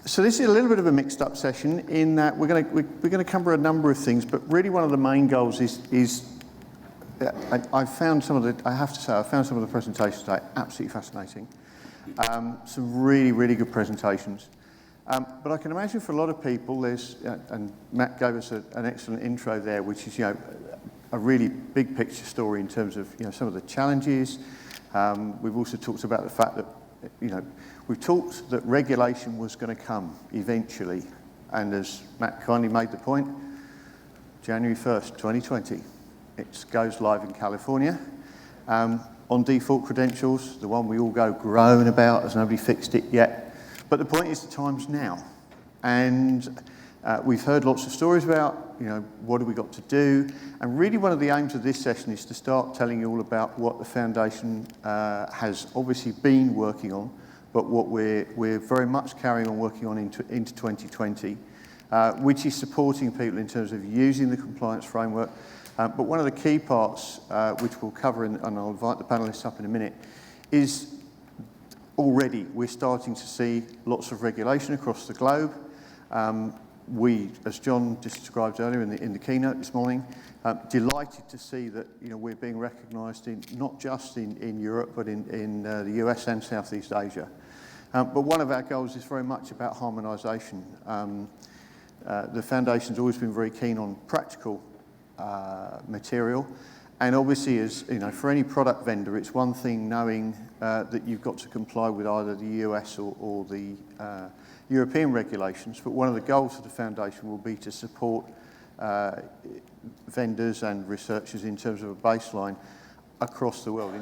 So this is a little bit of a mixed-up session in that we're going to cover a number of things, but really one of the main goals is I found some of the presentations today absolutely fascinating. Some really, really good presentations. But I can imagine for a lot of people, there's and Matt gave us an excellent intro there, which is a really big picture story in terms of some of the challenges. We've also talked about the fact that we've talked that regulation was going to come eventually, and as Matt kindly made the point, January 1st, 2020, it goes live in California. On default credentials, the one we all go groan about as nobody fixed it yet. But the point is the time's now. And we've heard lots of stories about, what have we got to do? And really one of the aims of this session is to start telling you all about what the Foundation has obviously been working on, but what we're very much carrying on working on into 2020, which is supporting people in terms of using the compliance framework. But one of the key parts, which we'll cover, and I'll invite the panelists up in a minute, is already we're starting to see lots of regulation across the globe. We, as John just described earlier in the keynote this morning, delighted to see that we're being recognised not just in Europe, but in the US and Southeast Asia. But one of our goals is very much about harmonisation. The Foundation's always been very keen on practical material, and obviously, as for any product vendor, it's one thing knowing that you've got to comply with either the US or the European regulations, but one of the goals of the Foundation will be to support vendors and researchers in terms of a baseline across the world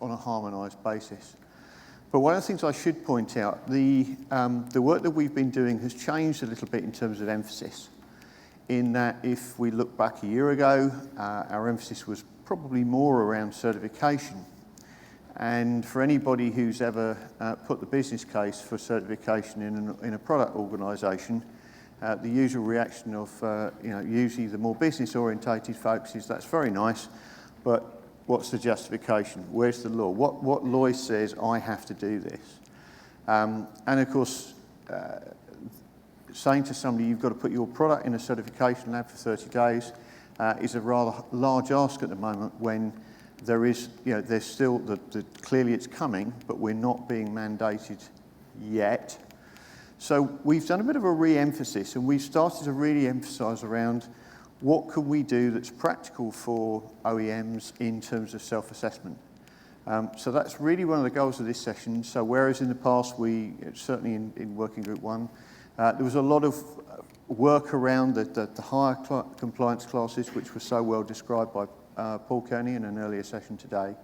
on a harmonised basis. But one of the things I should point out, the work that we've been doing has changed a little bit in terms of emphasis, in that if we look back a year ago, our emphasis was probably more around certification. And for anybody who's ever put the business case for certification in a product organisation, the usual reaction of usually the more business-orientated folks is that's very nice, but what's the justification? Where's the law? What law says I have to do this? And of course, saying to somebody you've got to put your product in a certification lab for 30 days is a rather large ask at the moment when there is, there's still, clearly it's coming, but we're not being mandated yet. So we've done a bit of a re-emphasis, and we've started to really emphasise around what can we do that's practical for OEMs in terms of self-assessment. So that's really one of the goals of this session. So whereas in the past, certainly in Working Group 1, there was a lot of work around the higher compliance classes, which were so well described by Paul Kearney in an earlier session today.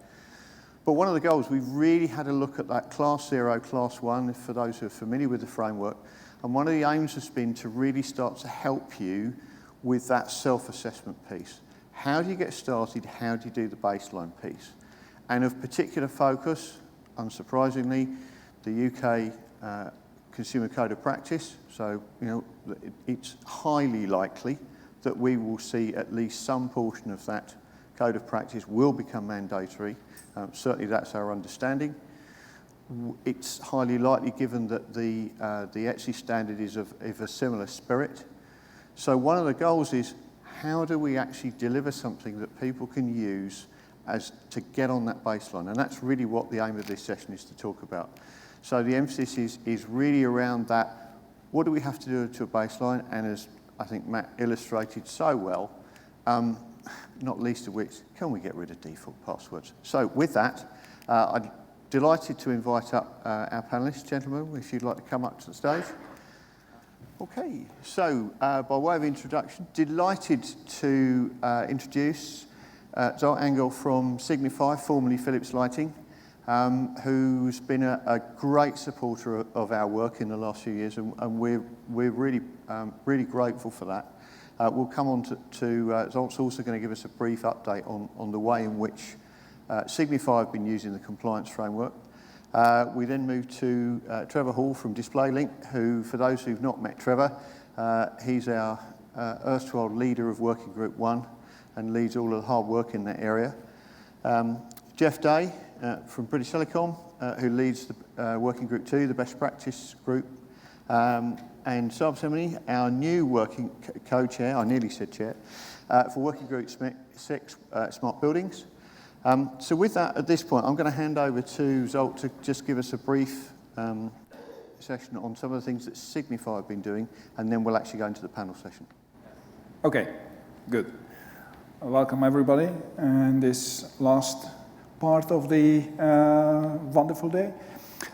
But one of the goals, we've really had a look at that Class 0, Class 1, for those who are familiar with the framework. And one of the aims has been to really start to help you with that self-assessment piece. How do you get started? How do you do the baseline piece? And of particular focus, unsurprisingly, the UK Consumer Code of Practice. So, it's highly likely that we will see at least some portion of that Code of Practice will become mandatory. Certainly that's our understanding. It's highly likely, given that the ETSI standard is of a similar spirit. So one of the goals is, how do we actually deliver something that people can use to get on that baseline? And that's really what the aim of this session is to talk about. So the emphasis is really around that. What do we have to do to a baseline? And as I think Matt illustrated so well, not least of which, can we get rid of default passwords? So with that, I'm delighted to invite up our panelists. Gentlemen, if you'd like to come up to the stage. Okay, so by way of introduction, delighted to introduce Zsolt Angyal from Signify, formerly Philips Lighting, who's been a great supporter of our work in the last few years, and we're really grateful for that. We'll come on to Zsolt's also going to give us a brief update on the way in which Signify have been using the compliance framework. We then move to Trevor Hall from Dysplaylink, who, for those who've not met Trevor, he's our erstwhile leader of Working Group 1 and leads all of the hard work in that area. Jeff Day from British Telecom, who leads the Working Group 2, the best practice group. and Sarb Sembhi, our new working co-chair, I nearly said chair, for Working Group 6 Smart Buildings. So with that, at this point, I'm going to hand over to Zsolt to just give us a brief session on some of the things that Signify have been doing, and then we'll actually go into the panel session. Okay, good. Welcome everybody in this last part of the wonderful day.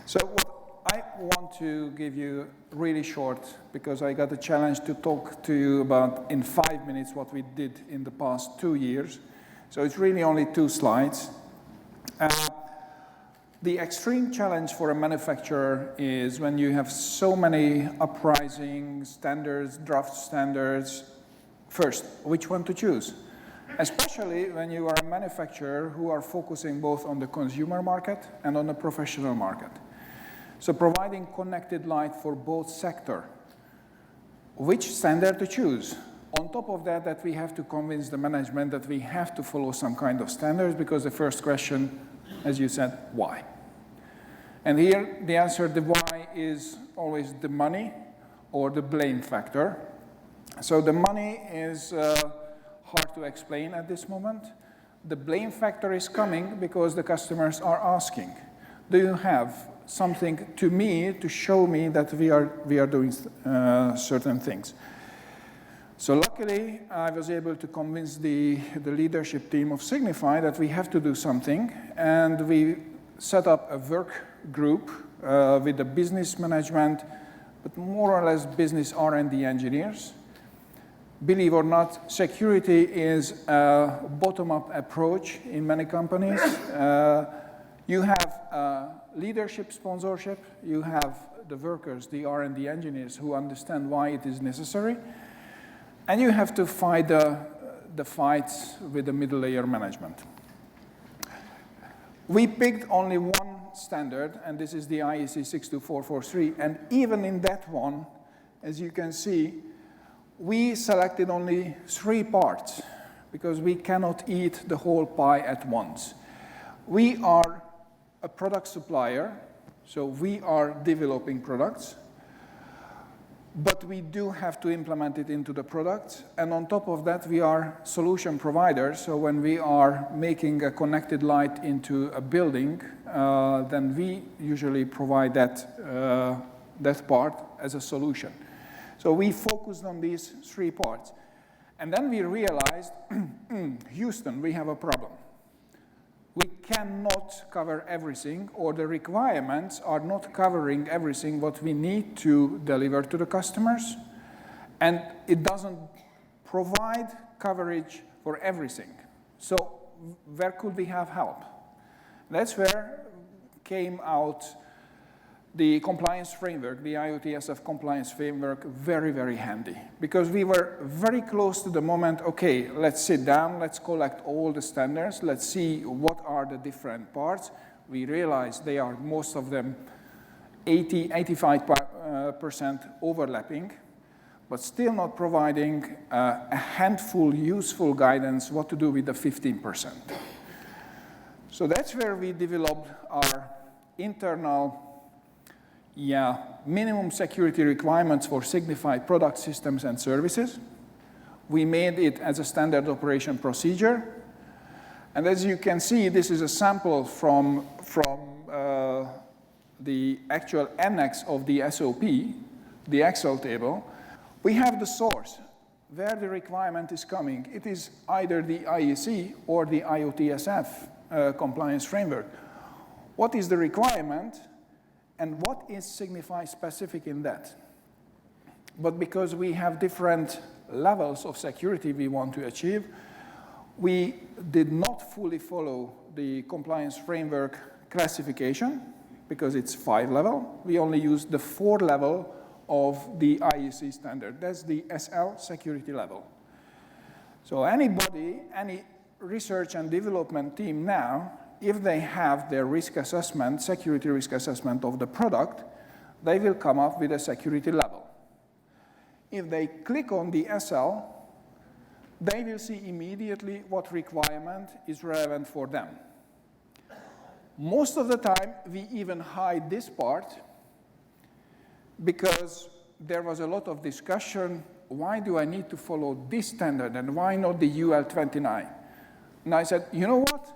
So what I want to give you really short, because I got a challenge to talk to you about in 5 minutes what we did in the past 2 years. So it's really only 2 slides. The extreme challenge for a manufacturer is when you have so many uprising standards, draft standards. First, which one to choose? Especially when you are a manufacturer who are focusing both on the consumer market and on the professional market. So providing connected light for both sectors. Which standard to choose? On top of that, that we have to convince the management that we have to follow some kind of standards, because the first question, as you said, why? And here the answer, the why, is always the money or the blame factor. So the money is hard to explain at this moment. The blame factor is coming because the customers are asking, do you have something to me to show me that we are doing certain things? So luckily, I was able to convince the leadership team of Signify that we have to do something, and we set up a work group with the business management, but more or less business R&D engineers. Believe or not, security is a bottom-up approach in many companies. You have leadership sponsorship, you have the workers, the R&D engineers who understand why it is necessary, and you have to fight the fights with the middle layer management. We picked only one standard, and this is the IEC 62443, and even in that one, as you can see, we selected only 3 parts, because we cannot eat the whole pie at once. We are a product supplier, so we are developing products, but we do have to implement it into the product. And on top of that, we are solution providers. So when we are making a connected light into a building, then we usually provide that part as a solution. So we focused on these 3 parts. And then we realized, Houston, we have a problem. We cannot cover everything, or the requirements are not covering everything what we need to deliver to the customers, and it doesn't provide coverage for everything. So where could we have help? That's where came out the compliance framework, the IoTSF compliance framework, very, very handy. Because we were very close to the moment, okay, let's sit down, let's collect all the standards, let's see what are the different parts. We realized they are, most of them, 85% overlapping, but still not providing a handful useful guidance what to do with the 15%. So that's where we developed our internal minimum security requirements for Signify product systems and services. We made it as a standard operation procedure. And as you can see, this is a sample from the actual annex of the SOP, the Excel table. We have the source, where the requirement is coming. It is either the IEC or the IoTSF compliance framework. What is the requirement? And what is Signify specific in that? But because we have different levels of security we want to achieve, we did not fully follow the compliance framework classification, because it's 5 level. We only used the 4 level of the IEC standard. That's the SL security level. So anybody, any research and development team now, if they have their risk assessment, security risk assessment of the product, they will come up with a security level. If they click on the SL, they will see immediately what requirement is relevant for them. Most of the time, we even hide this part, because there was a lot of discussion, why do I need to follow this standard and why not the UL 29? And I said, you know what?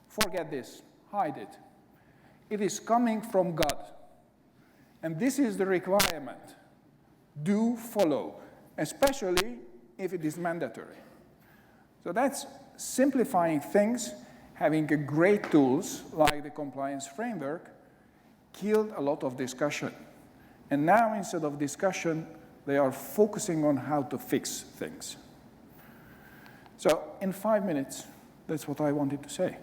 Forget this, hide it. It is coming from God. And this is the requirement. Do follow, especially if it is mandatory. So that's simplifying things, having a great tools like the compliance framework killed a lot of discussion. And now instead of discussion, they are focusing on how to fix things. So in 5 minutes, that's what I wanted to say.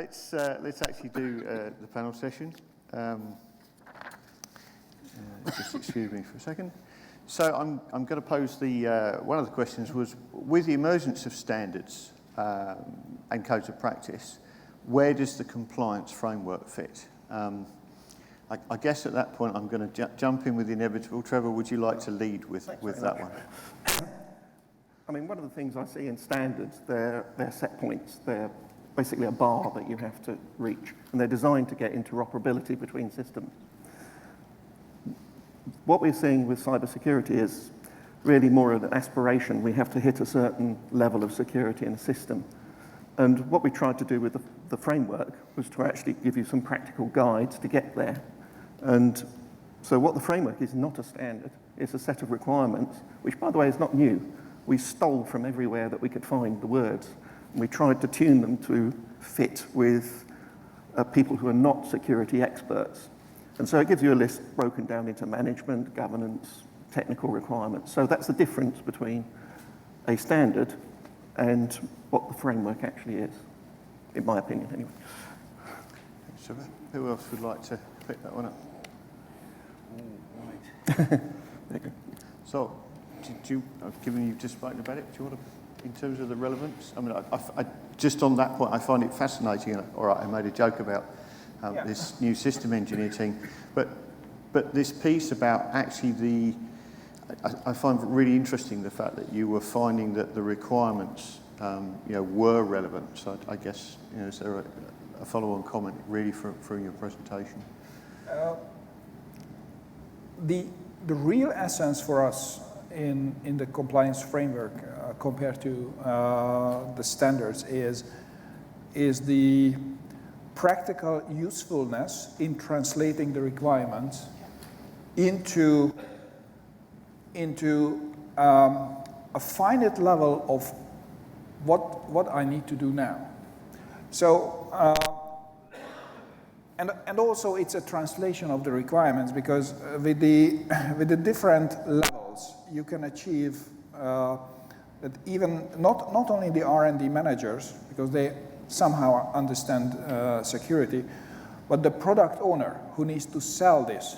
So let's actually do the panel session. Just excuse me for a second. So I'm going to pose one of the questions was, with the emergence of standards and codes of practice, where does the compliance framework fit? I guess at that point I'm going to jump in with the inevitable. Trevor, would you like to lead with that one? I mean, one of the things I see in standards, they're set points. They're basically a bar that you have to reach, and they're designed to get interoperability between systems. What we're seeing with cybersecurity is really more of an aspiration. We have to hit a certain level of security in a system. And what we tried to do with the framework was to actually give you some practical guides to get there. And so what the framework is not a standard, it's a set of requirements, which, by the way, is not new. We stole from everywhere that we could find the words, and we tried to tune them to fit with people who are not security experts. And so it gives you a list broken down into management, governance, technical requirements. So that's the difference between a standard and what the framework actually is, in my opinion, anyway. Thanks, Trevor. Who else would like to pick that one up? There you go. So, I've given you just spoken about it. Do you want to, in terms of the relevance? I mean, I just on that point, I find it fascinating. All right, I made a joke about this new system engineer team, but this piece about actually I find it really interesting the fact that you were finding that the requirements, were relevant. So I guess, is there a follow-on comment really from your presentation? The real essence for us in the compliance framework compared to the standards is the practical usefulness in translating the requirements into a finite level of what I need to do now. So, and also it's a translation of the requirements, because with the different levels you can achieve that even not only the R&D managers, because they somehow understand security, but the product owner who needs to sell this.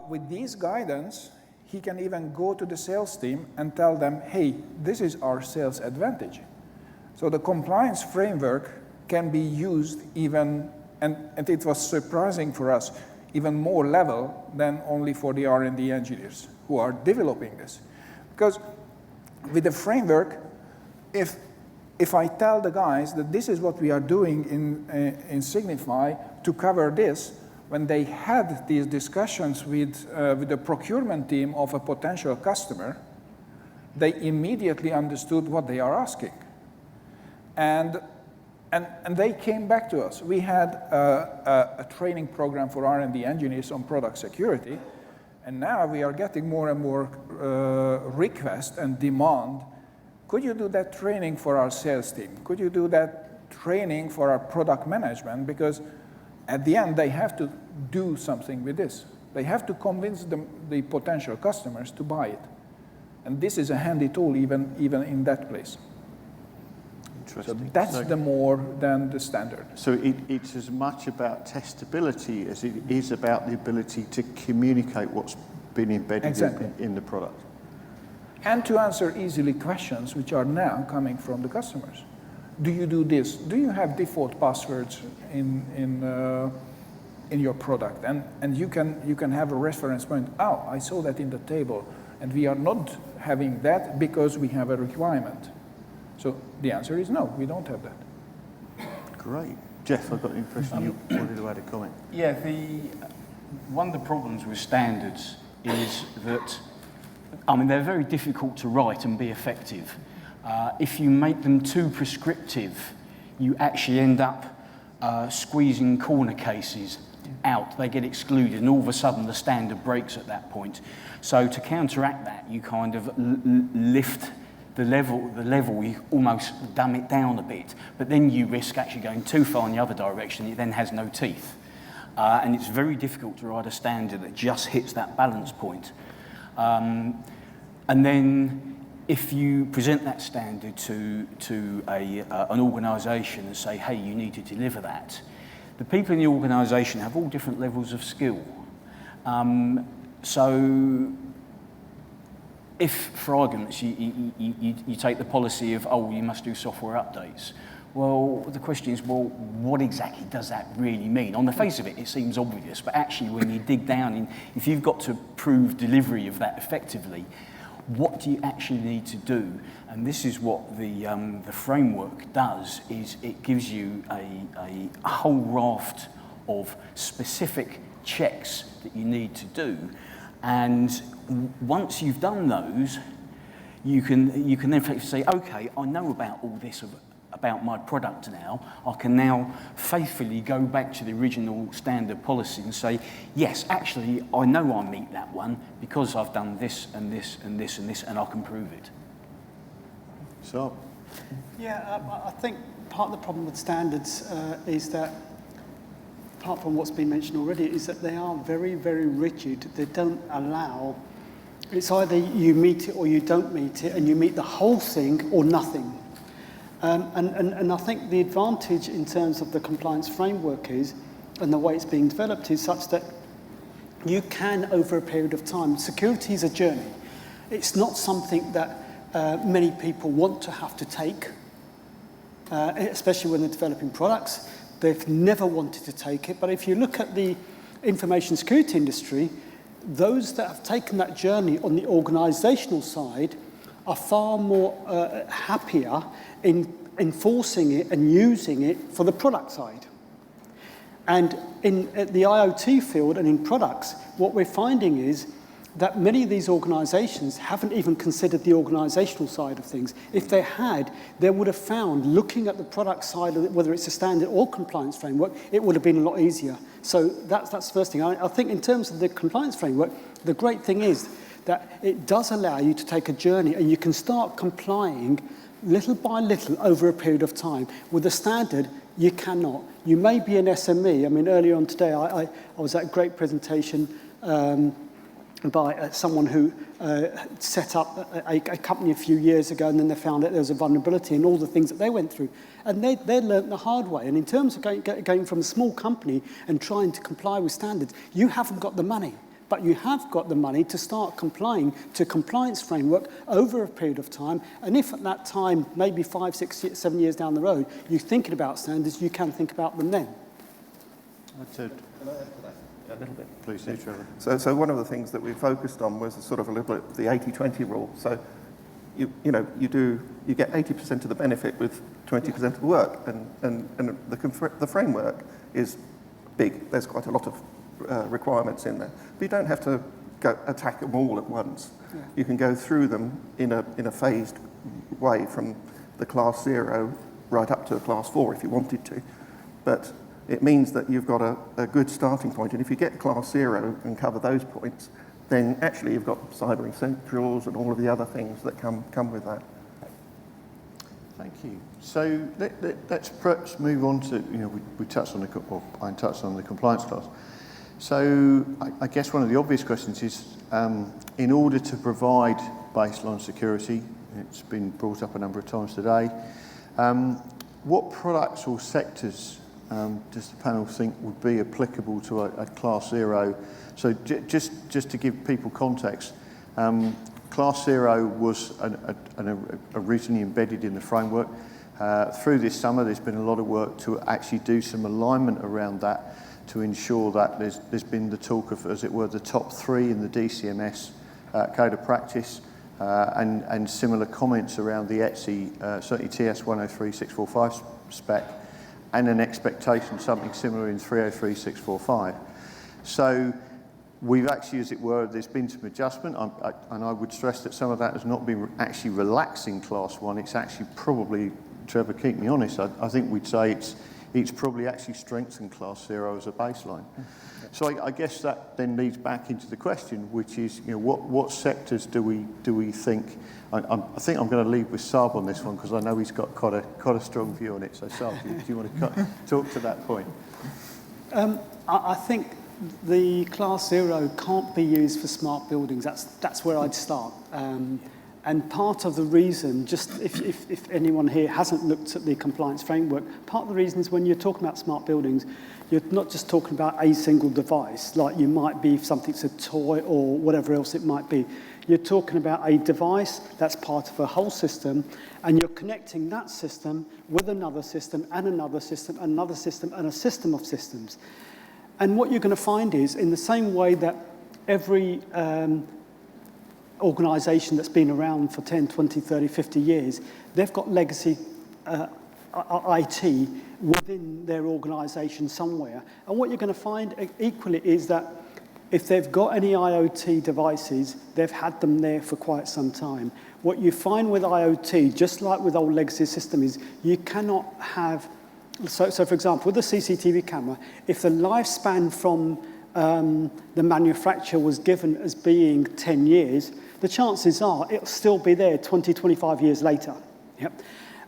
With this guidance, he can even go to the sales team and tell them, hey, this is our sales advantage. So the compliance framework can be used even, and it was surprising for us, even more level than only for the R&D engineers who are developing this. Because with the framework, if I tell the guys that this is what we are doing in Signify to cover this, when they had these discussions with the procurement team of a potential customer, they immediately understood what they are asking. And they came back to us. We had a training program for R&D engineers on product security, and now we are getting more and more requests and demand. Could you do that training for our sales team? Could you do that training for our product management? Because at the end, they have to do something with this. They have to convince the potential customers to buy it. And this is a handy tool even in that place. Interesting. So that's the more than the standard. So it's as much about testability as it is about the ability to communicate what's been embedded in the product. And to answer easily questions which are now coming from the customers. Do you do this? Do you have default passwords in your product? And you can have a reference point. Oh, I saw that in the table, and we are not having that because we have a requirement. So the answer is no, we don't have that. Great. Jeff, I got the impression you wanted to add a comment. Yeah, one of the problems with standards is that, I mean, they're very difficult to write and be effective. If you make them too prescriptive, you actually end up squeezing corner cases out. They get excluded, and all of a sudden the standard breaks at that point. So to counteract that, you kind of lift the level, you almost dumb it down a bit, but then you risk actually going too far in the other direction. It then has no teeth. And it's very difficult to write a standard that just hits that balance point. And then if you present that standard to an organisation and say, hey, you need to deliver that, the people in the organisation have all different levels of skill. So if, for arguments, you take the policy of, oh, you must do software updates, well, the question is, well, what exactly does that really mean? On the face of it, it seems obvious, but actually when you dig down, if you've got to prove delivery of that effectively, what do you actually need to do? And this is what the framework does, is it gives you a whole raft of specific checks that you need to do. And once you've done those, you can then effectively say, okay, I know about all this about my product now. I can now faithfully go back to the original standard policy and say, yes, actually, I know I meet that one because I've done this and this and this and this, and I can prove it. So, yeah, I think part of the problem with standards is that, apart from what's been mentioned already, is that they are very, very rigid. They don't allow, it's either you meet it or you don't meet it, and you meet the whole thing or nothing. And I think the advantage in terms of the compliance framework is, and the way it's being developed is such that you can, over a period of time, security is a journey. It's not something that many people want to have to take, especially when they're developing products. They've never wanted to take it, but if you look at the information security industry, those that have taken that journey on the organizational side are far more happier in enforcing it and using it for the product side. And in the IoT field and in products, what we're finding is that many of these organizations haven't even considered the organizational side of things. If they had, they would have found, looking at the product side of it, whether it's a standard or compliance framework, it would have been a lot easier. So that's the first thing. I think in terms of the compliance framework, the great thing is that it does allow you to take a journey and you can start complying little by little over a period of time. With the standard, you cannot. You may be an SME. I mean, earlier on today, I was at a great presentation by someone who set up a company a few years ago, and then they found that there was a vulnerability in all the things that they went through. And they learned the hard way. And in terms of going from a small company and trying to comply with standards, you haven't got the money. But you have got the money to start complying to compliance framework over a period of time. And if at that time, maybe 5, 6, 7 years down the road, you're thinking about standards, you can think about them then. That's it. Can I add to that a little bit? Please do, Trevor. So one of the things that we focused on was sort of a little bit the 80-20 rule. So you get 80% of the benefit with 20% of the work, and the framework is big. There's quite a lot of requirements in there, but you don't have to go attack them all at once. Yeah. You can go through them in a phased way from the class 0 right up to a class 4 if you wanted to, but it means that you've got a good starting point, and if you get class 0 and cover those points, then actually you've got cyber essentials and all of the other things that come with that. Thank you. So let's perhaps move on to, we touched on I touched on the compliance class. So I guess one of the obvious questions is, in order to provide baseline security, it's been brought up a number of times today, what products or sectors does the panel think would be applicable to a class 0? So just to give people context, class 0 was originally embedded in the framework. Through this summer, there's been a lot of work to actually do some alignment around that, to ensure that there's been the talk of, as it were, the top 3 in the DCMS code of practice. and similar comments around the ETSI, certainly TS 103645 spec, and an expectation something similar in 303645. So we've actually, as it were, there's been some adjustment, and I would stress that some of that has not been actually relaxing Class 1. It's actually probably, Trevor, keep me honest, I think we'd say it's probably actually strengthened Class 0 as a baseline. So I guess that then leads back into the question, which is, what sectors do we think? I think I'm going to leave with Sarb on this one because I know he's got quite a strong view on it. So Sarb, do you want to talk to that point? I think the Class 0 can't be used for smart buildings. That's where I'd start. And part of the reason, just if anyone here hasn't looked at the compliance framework, part of the reason is when you're talking about smart buildings, you're not just talking about a single device, like you might be if something's a toy or whatever else it might be. You're talking about a device that's part of a whole system, and you're connecting that system with another system and another system, another system, and a system of systems. And what you're going to find is, in the same way that every organisation that's been around for 10, 20, 30, 50 years, they've got legacy IT within their organisation somewhere. And what you're going to find equally is that if they've got any IoT devices, they've had them there for quite some time. What you find with IoT, just like with old legacy system, is you cannot have... So for example, with the CCTV camera, if the lifespan from the manufacturer was given as being 10 years, the chances are it'll still be there 20, 25 years later. Yep.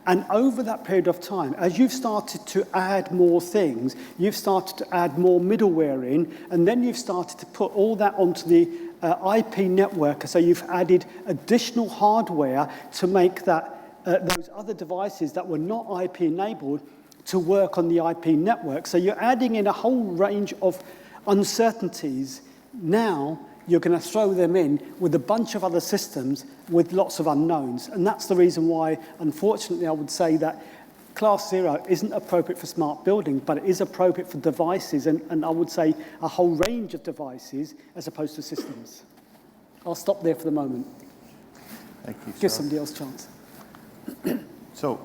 And over that period of time, as you've started to add more things, you've started to add more middleware in, and then you've started to put all that onto the IP network. So you've added additional hardware to make that those other devices that were not IP enabled to work on the IP network. So you're adding in a whole range of uncertainties. Now you're going to throw them in with a bunch of other systems with lots of unknowns. And that's the reason why, unfortunately, I would say that Class 0 isn't appropriate for smart building, but it is appropriate for devices, and I would say a whole range of devices as opposed to systems. I'll stop there for the moment. Thank you, Give Sarb. somebody else a chance. So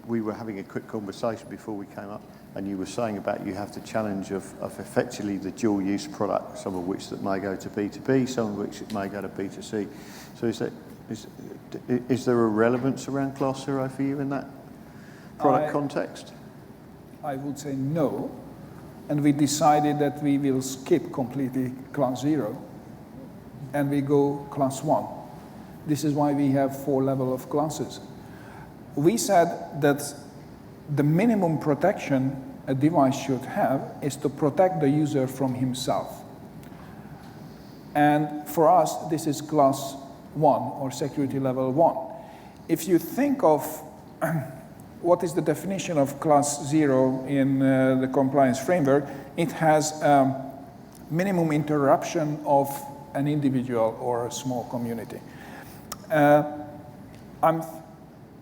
we were having a quick conversation before we came up, and you were saying about you have the challenge of effectively the dual-use product, some of which that may go to B2B, some of which it may go to B2C. So is there a relevance around Class 0 for you in that product context? I would say no, and we decided that we will skip completely Class 0, and we go Class 1. This is why we have 4 levels of classes. We said that the minimum protection a device should have is to protect the user from himself. And for us, this is Class 1 or security level 1. If you think of what is the definition of Class 0 in the compliance framework, it has minimum interruption of an individual or a small community.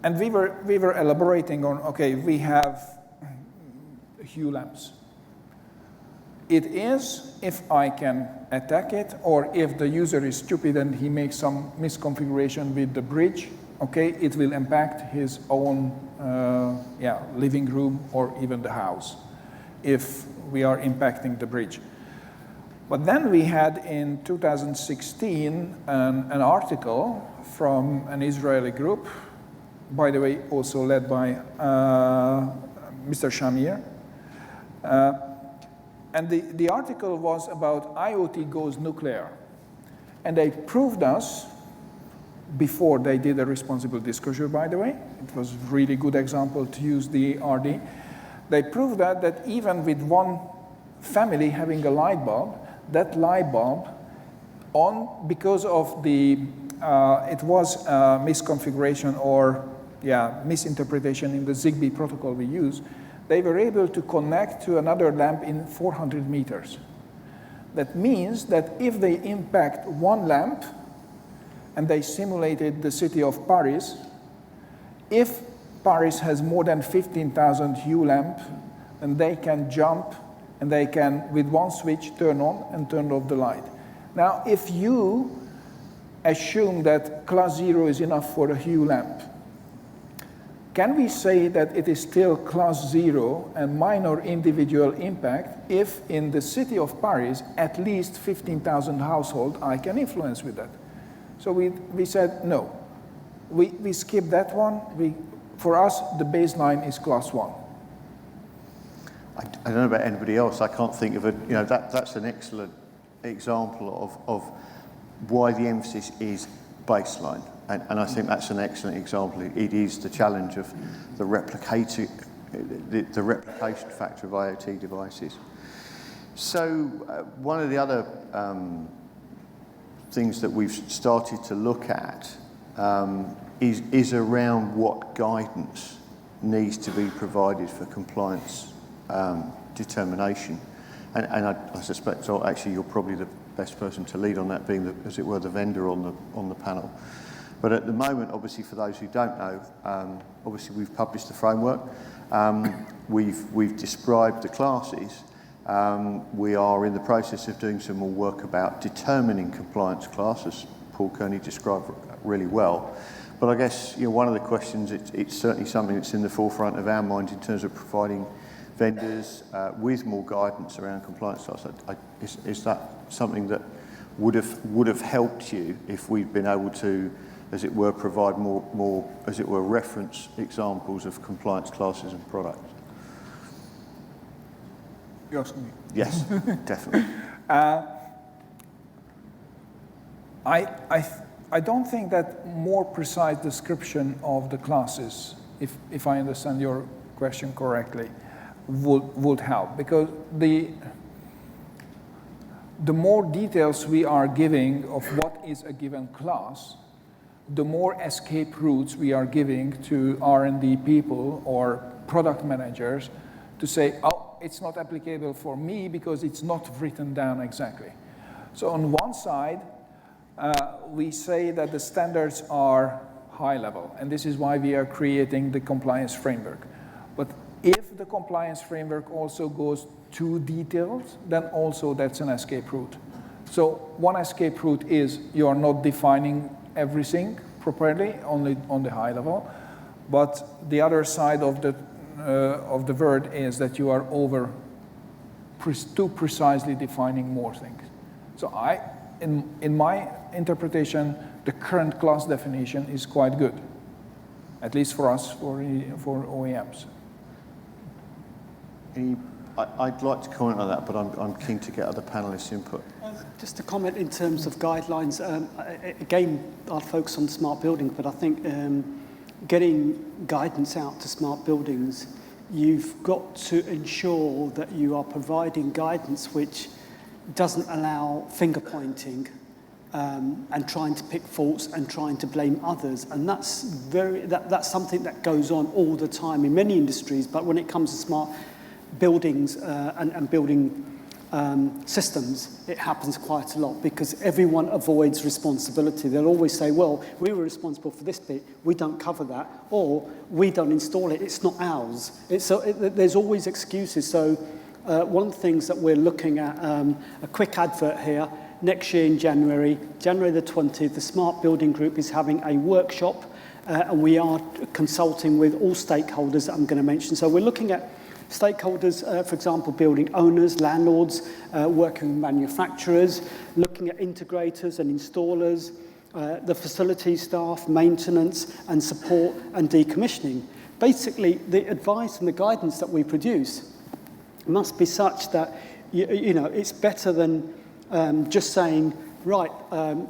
And we were elaborating on, okay, we have hue lamps. It is if I can attack it, or if the user is stupid and he makes some misconfiguration with the bridge, okay, it will impact his own living room or even the house if we are impacting the bridge. But then we had in 2016 an article from an Israeli group, by the way, also led by Mr. Shamir. And the article was about IoT goes nuclear. And they proved us, before they did a responsible disclosure, by the way, it was a really good example to use the RD, they proved that even with one family having a light bulb, that light bulb, because of the, it was a misconfiguration or misinterpretation in the Zigbee protocol we use, they were able to connect to another lamp in 400 meters. That means that if they impact one lamp, and they simulated the city of Paris, if Paris has more than 15,000 hue lamps, then they can jump and they can, with one switch, turn on and turn off the light. Now, if you assume that class 0 is enough for a hue lamp. Can we say that it is still class 0 and minor individual impact if in the city of Paris, at least 15,000 households I can influence with that? So we said no. We skipped that one. For us, the baseline is class 1. I don't know about anybody else. I can't think of a, that's an excellent example of why the emphasis is baseline. And I think that's an excellent example. It is the challenge of the replication factor of IoT devices. So one of the other things that we've started to look at is around what guidance needs to be provided for compliance determination. And I suspect, so actually, you're probably the best person to lead on that, being, as it were, the vendor on the panel. But at the moment, obviously, for those who don't know, obviously we've published the framework. We've described the classes. We are in the process of doing some more work about determining compliance classes. Paul Kearney described really well. But I guess one of the questions, it's certainly something that's in the forefront of our mind in terms of providing vendors with more guidance around compliance classes. Is that something that would have helped you if we'd been able to, as it were, provide more, as it were, reference examples of compliance classes and products? You're asking me? Yes, definitely. I don't think that more precise description of the classes, if I understand your question correctly, would help, because the more details we are giving of what is a given class, the more escape routes we are giving to R&D people or product managers to say, oh, it's not applicable for me because it's not written down exactly. So on one side, we say that the standards are high level, and this is why we are creating the compliance framework. But if the compliance framework also goes too detailed, then also that's an escape route. So one escape route is you are not defining everything properly, only on the high level. But the other side of the word is that you are too precisely defining more things. So in my interpretation, the current class definition is quite good, at least for us, for OEMs. I'd like to comment on that, but I'm keen to get other panelists' input. Just to comment in terms of guidelines, again, I'll focus on smart building, but I think getting guidance out to smart buildings, you've got to ensure that you are providing guidance which doesn't allow finger pointing and trying to pick faults and trying to blame others. And that's something that goes on all the time in many industries, but when it comes to smart buildings and building systems, it happens quite a lot because everyone avoids responsibility. They'll always say, well, we were responsible for this bit, we don't cover that, or we don't install it, it's not ours. There's always excuses. So one of the things that we're looking at, a quick advert here, next year in January the 20th, the Smart Building Group is having a workshop, and we are consulting with all stakeholders that I'm going to mention. So we're looking at stakeholders, for example, building owners, landlords, working with manufacturers, looking at integrators and installers, the facility staff, maintenance and support and decommissioning. Basically, the advice and the guidance that we produce must be such that it's better than just saying, right,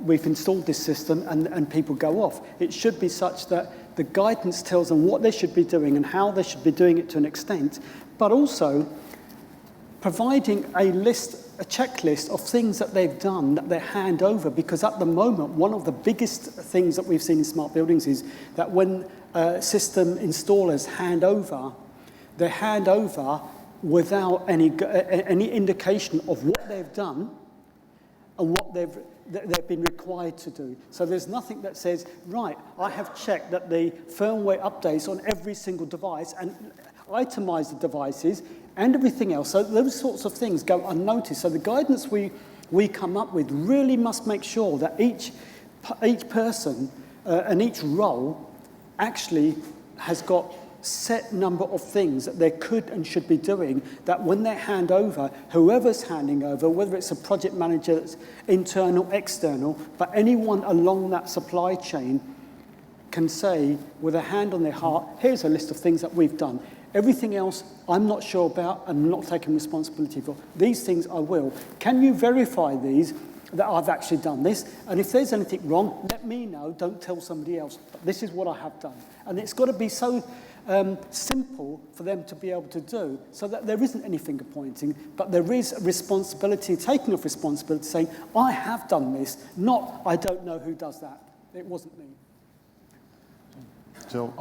we've installed this system and people go off. It should be such that the guidance tells them what they should be doing and how they should be doing it to an extent, but also providing a checklist of things that they've done that they hand over, because at the moment, one of the biggest things that we've seen in smart buildings is that when system installers hand over, they hand over without any indication of what they've done and what they've been required to do. So there's nothing that says, right, I have checked that the firmware updates on every single device and itemize the devices and everything else. So those sorts of things go unnoticed. So the guidance we come up with really must make sure that each each person and each role actually has got set number of things that they could and should be doing, that when they hand over, whoever's handing over, whether it's a project manager that's internal, external, but anyone along that supply chain can say, with a hand on their heart, here's a list of things that we've done. Everything else I'm not sure about and I'm not taking responsibility for. These things I will. Can you verify these, that I've actually done this? And if there's anything wrong, let me know, don't tell somebody else. But this is what I have done. And it's got to be so simple for them to be able to do, so that there isn't any finger pointing, but there is a responsibility, taking of responsibility, saying, I have done this, not I don't know who does that. It wasn't me. So,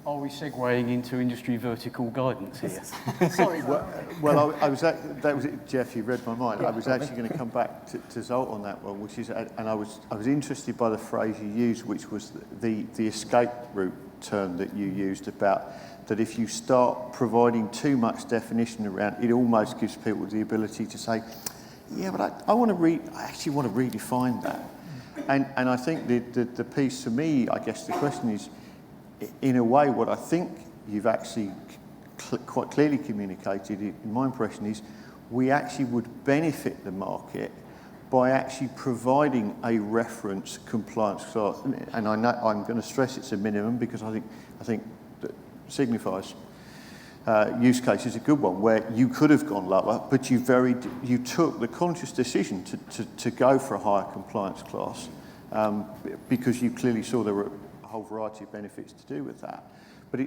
Are we segueing into industry vertical guidance here? Sorry. well, I was that was it, Jeff. You read my mind. I was actually going to come back to Zsolt on that one, which is, and I was interested by the phrase you used, which was the escape route term that you used, about that if you start providing too much definition around, it almost gives people the ability to say, yeah, but I actually want to redefine that. And I think the piece for me, I guess the question is, in a way, what I think you've actually quite clearly communicated, in my impression, is we actually would benefit the market by actually providing a reference compliance class. And I know I'm going to stress it's a minimum, because I think that Signify's use case is a good one, where you could have gone lower, but you took the conscious decision to go for a higher compliance class, because you clearly saw there were a whole variety of benefits to do with that. But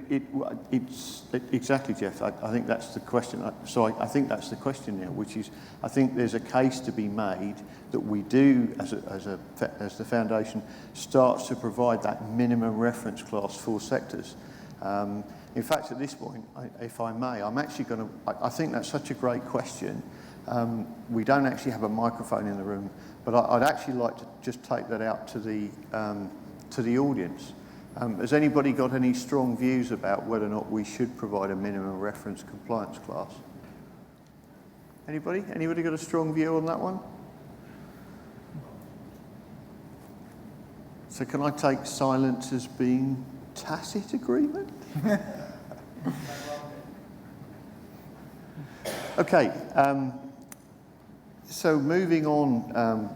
it's exactly, Jeff. I think that's the question. I think that's the question now, which is, I think there's a case to be made that we do, as the foundation starts to provide that minimum reference class for sectors. In fact, at this point, if I may, I'm actually going to. I think that's such a great question. We don't actually have a microphone in the room, but I'd actually like to just take that out to the audience. Has anybody got any strong views about whether or not we should provide a minimum reference compliance class? Anybody? Anybody got a strong view on that one? So can I take silence as being tacit agreement? Okay. So moving on.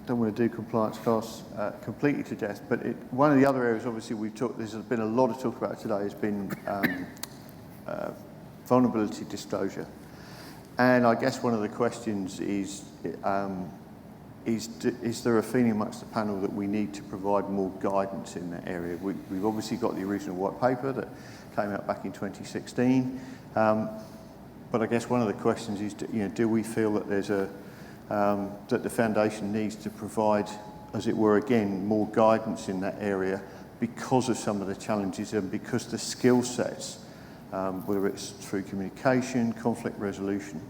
Don't want to do compliance costs completely to death, but one of the other areas, obviously, there's been a lot of talk about today, has been vulnerability disclosure. And I guess one of the questions is there a feeling amongst the panel that we need to provide more guidance in that area? We've obviously got the original white paper that came out back in 2016, but I guess one of the questions is, do we feel that there's that the foundation needs to provide, as it were, again, more guidance in that area because of some of the challenges and because the skill sets, whether it's through communication, conflict resolution.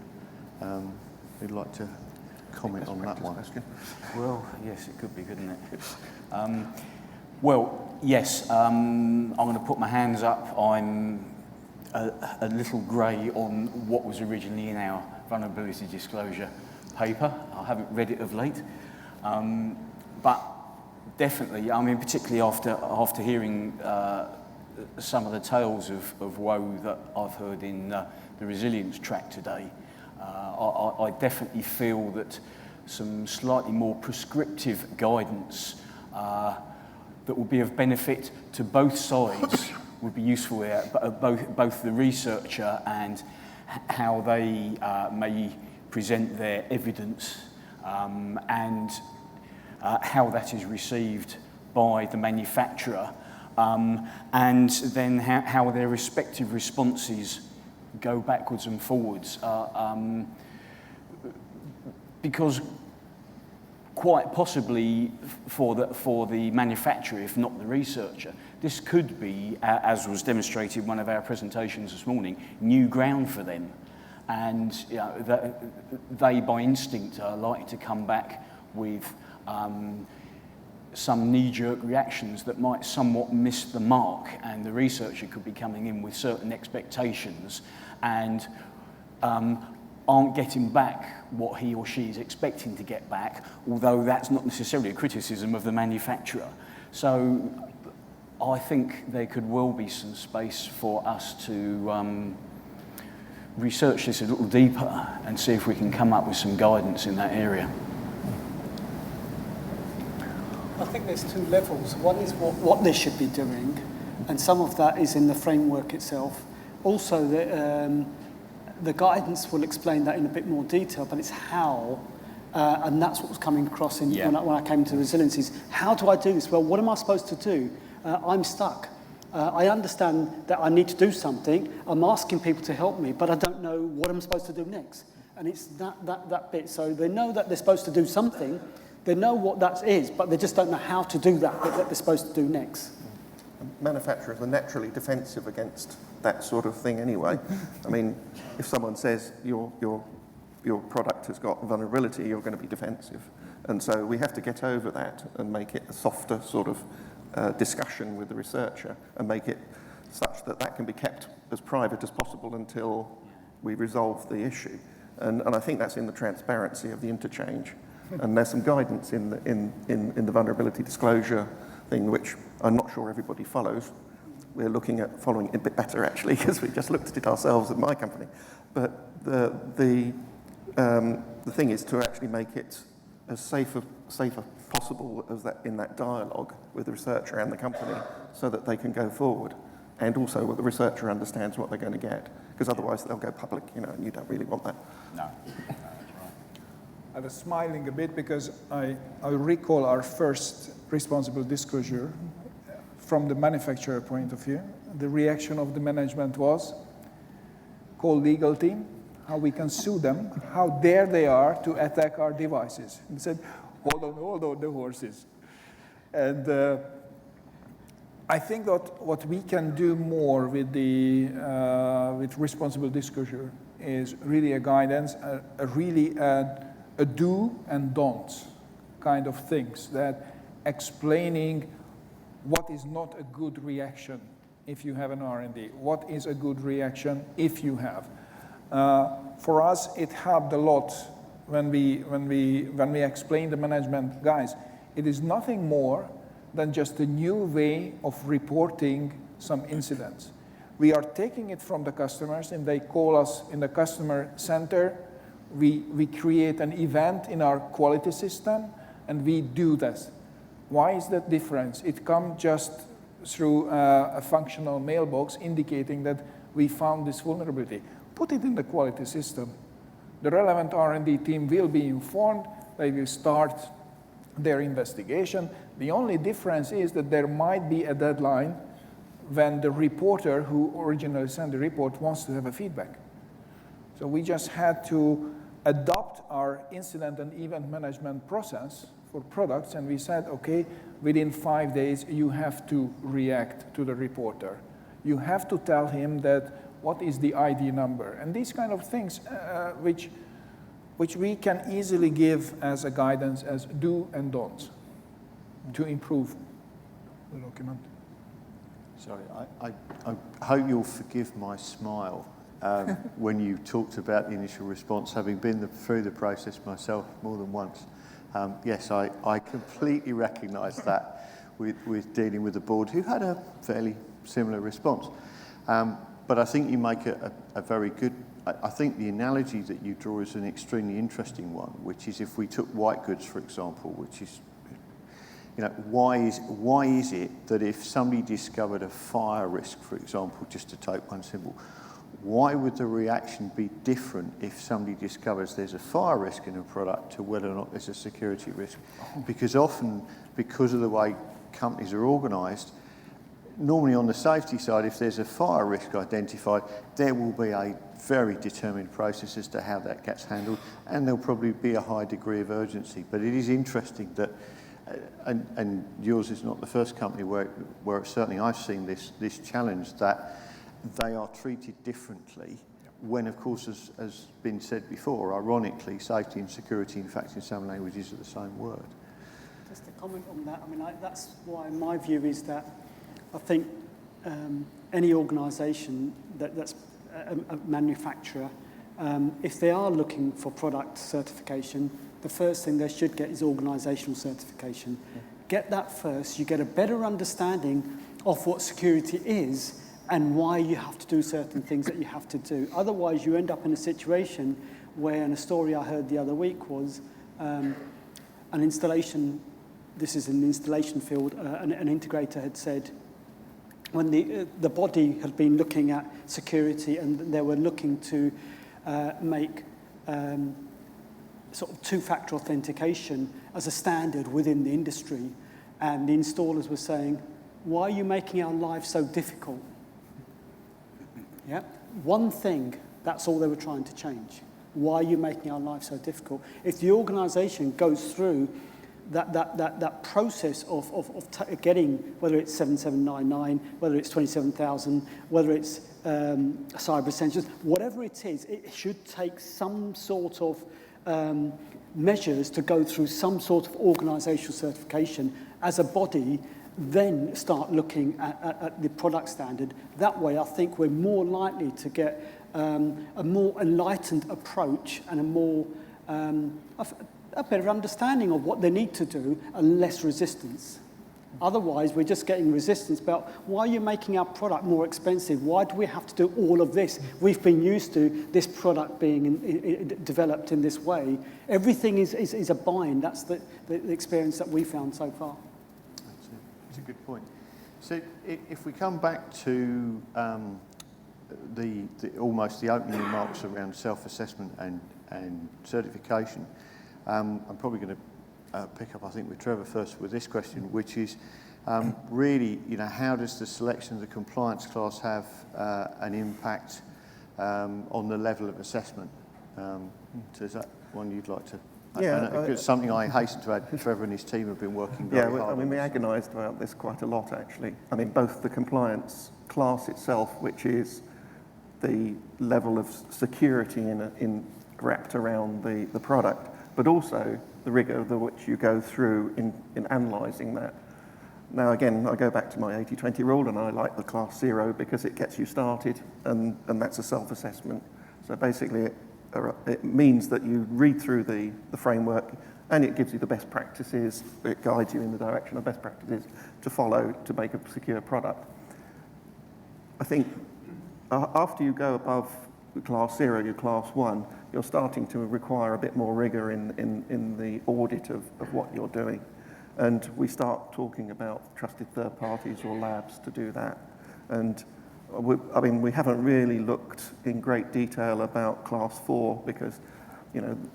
We'd like to comment on that one. Well, yes, it could be, couldn't it? Well, yes, I'm going to put my hands up. I'm a little grey on what was originally in our vulnerability disclosure paper. I haven't read it of late, but definitely, I mean, particularly after hearing some of the tales of woe that I've heard in the resilience track today, I definitely feel that some slightly more prescriptive guidance that will be of benefit to both sides would be useful there, both the researcher and how they may present their evidence, and how that is received by the manufacturer, and then how their respective responses go backwards and forwards. Because quite possibly for the manufacturer, if not the researcher, this could be, as was demonstrated in one of our presentations this morning, new ground for them. And they, by instinct, are likely to come back with some knee-jerk reactions that might somewhat miss the mark, and the researcher could be coming in with certain expectations, and aren't getting back what he or she is expecting to get back, although that's not necessarily a criticism of the manufacturer. So I think there could well be some space for us to research this a little deeper and see if we can come up with some guidance in that area. I think there's two levels. One is what they should be doing, and some of that is in the framework itself. Also, the guidance will explain that in a bit more detail, but it's how, and that's what was coming across when I came to resilience is, how do I do this? Well, what am I supposed to do? I'm stuck. I understand that I need to do something. I'm asking people to help me, but I don't know what I'm supposed to do next. And it's that bit. So they know that they're supposed to do something. They know what that is, but they just don't know how to do that bit that they're supposed to do next. Manufacturers are naturally defensive against that sort of thing anyway. I mean, if someone says your product has got vulnerability, you're going to be defensive. And so we have to get over that and make it a softer sort of discussion with the researcher and make it such that that can be kept as private as possible until we resolve the issue. And I think that's in the transparency of the interchange. And there's some guidance in the vulnerability disclosure thing, which I'm not sure everybody follows. We're looking at following it a bit better, actually, because we just looked at it ourselves at my company. But the thing is to actually make it as safer possible as that in that dialogue with the researcher and the company, so that they can go forward, and also the researcher understands what they're going to get, because otherwise they'll go public, and you don't really want that. No. I was smiling a bit because I recall our first responsible disclosure from the manufacturer point of view. The reaction of the management was, call legal team, how we can sue them, how dare they are to attack our devices. And said, hold on, the horses. And I think that what we can do more with with responsible disclosure is really a guidance, a do and don't kind of things, that explaining what is not a good reaction if you have an R&D, what is a good reaction if you have. For us, it helped a lot when we explained the management, guys, it is nothing more than just a new way of reporting some incidents. We are taking it from the customers, and they call us in the customer center. We create an event in our quality system, and we do this. Why is that difference? It comes just through a functional mailbox indicating that we found this vulnerability. Put it in the quality system. The relevant R&D team will be informed. They will start their investigation. The only difference is that there might be a deadline when the reporter who originally sent the report wants to have a feedback. So we just had to adopt our incident and event management process for products, and we said, okay, within 5 days, you have to react to the reporter. You have to tell him that what is the ID number, and these kind of things which we can easily give as a guidance as do and don'ts to improve the document. Sorry, I hope you'll forgive my smile when you talked about the initial response, having been through the process myself more than once. Yes, I completely recognise that with dealing with the board, who had a fairly similar response. But I think you make a very good, I think the analogy that you draw is an extremely interesting one, which is if we took white goods, for example, which is, why is it that if somebody discovered a fire risk, for example, just to take one symbol, why would the reaction be different if somebody discovers there's a fire risk in a product to whether or not there's a security risk? Because often, because of the way companies are organised, normally on the safety side, if there's a fire risk identified, there will be a very determined process as to how that gets handled, and there'll probably be a high degree of urgency. But it is interesting that, and yours is not the first company where certainly I've seen this challenge, that they are treated differently when, of course, as been said before, ironically, safety and security, in fact, in some languages are the same word. Just to comment on that, I mean, that's why my view is that I think any organisation that's a manufacturer if they are looking for product certification, the first thing they should get is organisational certification. Get that first, you get a better understanding of what security is and why you have to do certain things that you have to do. Otherwise, you end up in a situation where, and a story I heard the other week was an installation, this is in the installation field, an integrator had said, when the body had been looking at security and they were looking to make sort of two-factor authentication as a standard within the industry, and the installers were saying, why are you making our lives so difficult? Yeah, one thing, that's all they were trying to change. Why are you making our lives so difficult? If the organisation goes through that process of getting, whether it's 7799, whether it's 27,000, whether it's Cyber Essentials, whatever it is, it should take some sort of measures to go through some sort of organisational certification as a body, then start looking at the product standard. That way, I think we're more likely to get a more enlightened approach and a more a better understanding of what they need to do and less resistance. Otherwise, we're just getting resistance about why are you making our product more expensive? Why do we have to do all of this? We've been used to this product being developed in this way. Everything is a bind. That's the experience that we found so far. That's a good point. So if we come back to almost the opening remarks around self-assessment and certification, I'm probably going to pick up, I think, with Trevor first with this question, which is really, how does the selection of the compliance class have an impact on the level of assessment? So is that one you'd like to? Yeah, it's something I hasten to add. Trevor and his team have been working very hard. Yeah, I mean, we agonised about this quite a lot, actually. I mean, both the compliance class itself, which is the level of security wrapped around the product, but also the rigour which you go through in analysing that. Now, again, I go back to my 80-20 rule, and I like the class 0 because it gets you started, and that's a self-assessment. So basically, it means that you read through the framework, and it gives you the best practices, it guides you in the direction of best practices to follow to make a secure product. I think after you go above class 0, your class 1, you're starting to require a bit more rigour in the audit of what you're doing. And we start talking about trusted third parties or labs to do that. And we haven't really looked in great detail about class 4 because,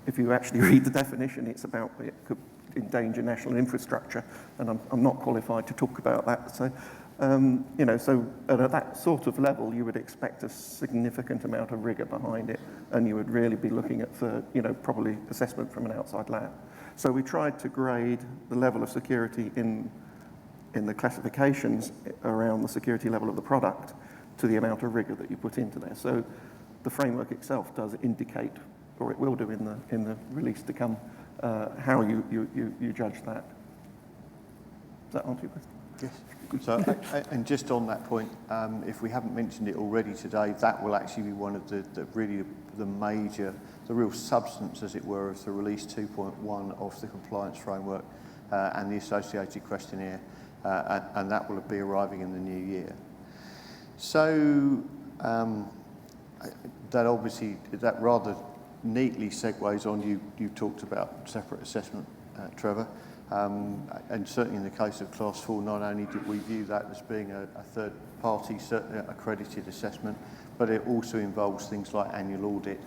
if you actually read the definition, it's about it could endanger national infrastructure, and I'm not qualified to talk about that. So, so at that sort of level, you would expect a significant amount of rigour behind it, and you would really be looking at probably assessment from an outside lab. So we tried to grade the level of security in the classifications around the security level of the product to the amount of rigour that you put into there. So the framework itself does indicate, or it will do in the release to come, how you judge that. Does that answer your question? Yes. So, and just on that point, if we haven't mentioned it already today, that will actually be one of the real substance, as it were, of the release 2.1 of the compliance framework and the associated questionnaire, and that will be arriving in the new year. So that rather neatly segues on. You talked about separate assessment, Trevor. And certainly in the case of Class 4, not only did we view that as being a third-party accredited assessment, but it also involves things like annual audit.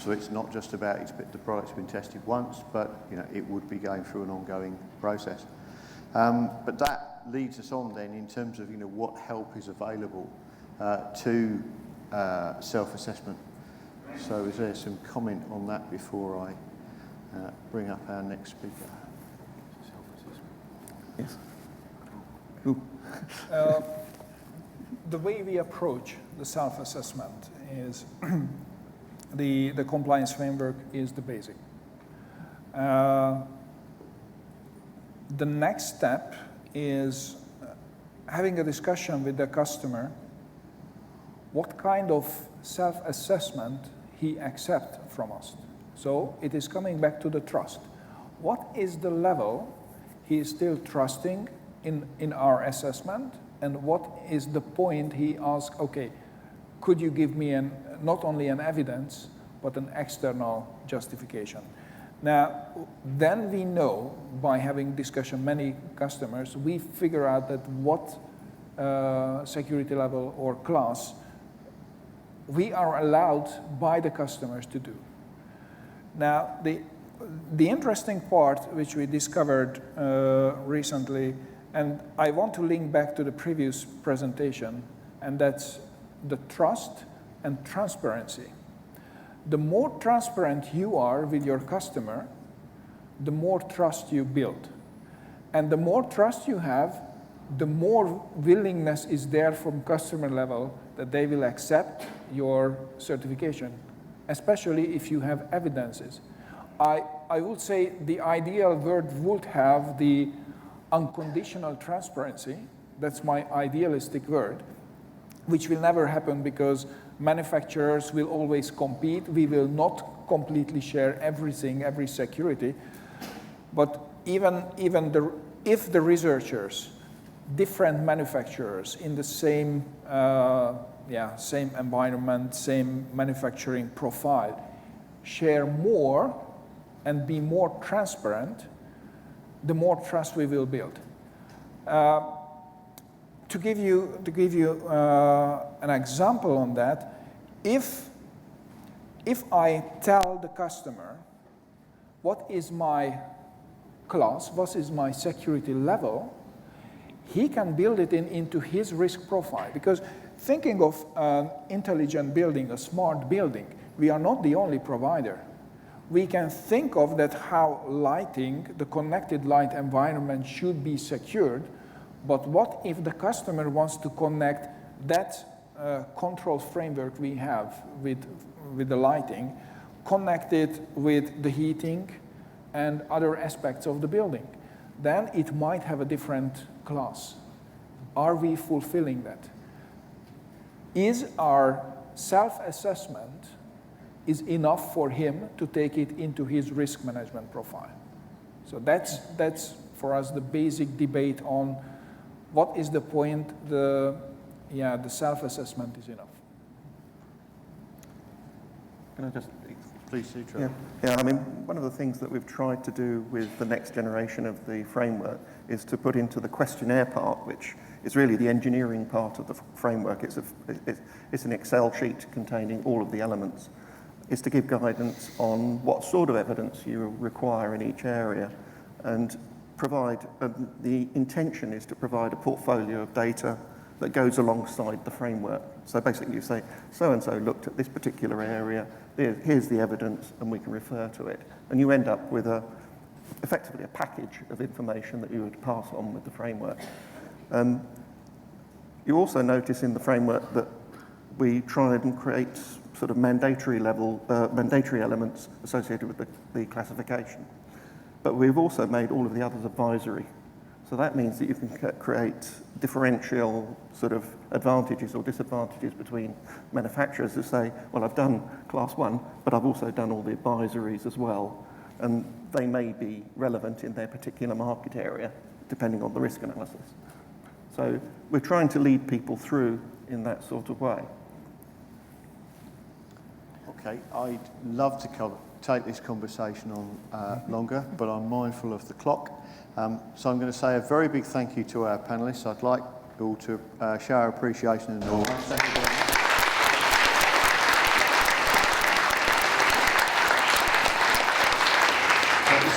So it's not just about the product's been tested once, but it would be going through an ongoing process. But that leads us on then in terms of what help is available to self-assessment. So is there some comment on that before I bring up our next speaker? Yes. The way we approach the self-assessment is the compliance framework is the basic. The next step is having a discussion with the customer what kind of self-assessment he accepts from us. So it is coming back to the trust. What is the level he is still trusting in our assessment, and what is the point he asks, okay, could you give me not only an evidence, but an external justification? Now, then we know, by having discussion many customers, we figure out that what security level or class we are allowed by the customers to do. Now, the interesting part which we discovered recently, and I want to link back to the previous presentation, and that's the trust and transparency. The more transparent you are with your customer, the more trust you build. And the more trust you have, the more willingness is there from customer level that they will accept your certification, especially if you have evidences. I would say the ideal world would have the unconditional transparency. That's my idealistic word, which will never happen because manufacturers will always compete. We will not completely share everything, every security. But if the researchers, different manufacturers in the same environment, same manufacturing profile, share more and be more transparent, the more trust we will build. To give you an example on that, if I tell the customer what is my class, what is my security level, he can build it into his risk profile. Because thinking of an intelligent building, a smart building, we are not the only provider. We can think of that how lighting, the connected light environment should be secured, but what if the customer wants to connect that control framework we have with the lighting, connect it with the heating and other aspects of the building? Then it might have a different class. Are we fulfilling that? Is our self-assessment is enough for him to take it into his risk management profile? So that's for us the basic debate on what is the point the self-assessment is enough. Can I just... Please do, Trevor. Yeah, I mean, one of the things that we've tried to do with the next generation of the framework is to put into the questionnaire part, which is really the engineering part of the framework. It's an Excel sheet containing all of the elements. Is to give guidance on what sort of evidence you require in each area, and provide, the intention is to provide a portfolio of data that goes alongside the framework. So basically you say, so-and-so looked at this particular area, here's the evidence, and we can refer to it. And you end up with effectively a package of information that you would pass on with the framework. You also notice in the framework that we try and create sort of mandatory elements associated with the classification. But we've also made all of the others advisory. So that means that you can create differential sort of advantages or disadvantages between manufacturers who say, well, I've done class 1, but I've also done all the advisories as well. And they may be relevant in their particular market area, depending on the risk analysis. So we're trying to lead people through in that sort of way. Okay, I'd love to take this conversation on longer, but I'm mindful of the clock. So I'm going to say a very big thank you to our panellists. I'd like you all to show our appreciation and all.